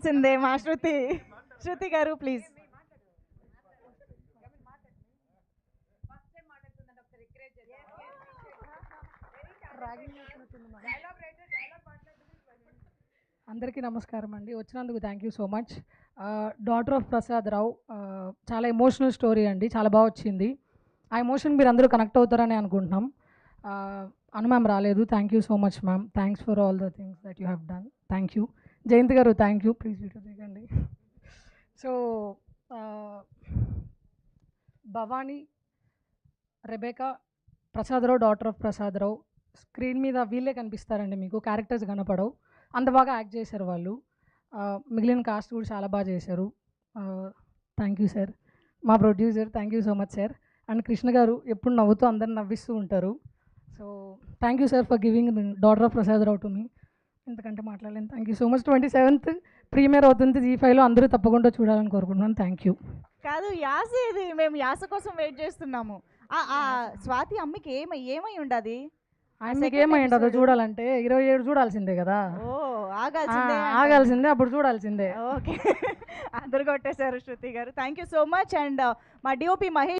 సిందే మా శృతి. శృతి గారు ప్లీజ్. అందరికీ నమస్కారం అండి. వచ్చినందుకు thank you so much. Daughter of Prasad Rao చాలా ఎమోషనల్ స్టోరీ అండి, చాలా బాగా వచ్చింది. ఆ ఎమోషన్ మీరు అందరూ కనెక్ట్ అవుతారని అనుకుంటున్నాం. అను మ్యామ్ రాలేదు, thank you so much ma'am, thanks for all the things that you have done. Thank you. Jayant garu thank you, please video దిగండి. So Bhavani, Rebecca, Prasadarao, daughter of Prasadarao screen మీద వీళ్ళే కనిపిస్తారండి, మీకు క్యారెక్టర్స్ కనపడవు, అంత బాగా యాక్ట్ చేశారు వాళ్ళు. మిగిలిన కాస్ట్ కూడా చాలా బాగా చేశారు. Thank you sir. మా producer thank you so much sir. And Krishna garu ఎప్పుడు నవ్వుతూ అందరిని నవ్విస్తూ ఉంటారు. So thank you sir for giving daughter of Prasadarao to me. ఇంతకంటే మాట్లాడలేను. Thank you so much. 27th premiere అవుతుంది Zee5లో, అందరూ తప్పకుండా చూడాలని కోరుకుంటున్నాను. Thank you. కాదు యాస ఇది, మేము యాస కోసం వెయిట్ చేస్తున్నాము. స్వాతి అమ్మకి ఏమై ఉండదు? ఆయనకి ఏమై ఉండదో చూడాలంటే 27 చూడాల్సిందే కదా. ఓ ఆగాల్సిందే. ఆగాల్సిందే, అప్పుడు చూడాల్సిందే. ఓకే. అందరు కొట్టేశారు శృతి గారు. Thank you so much. And మా డిఓపి మహేష్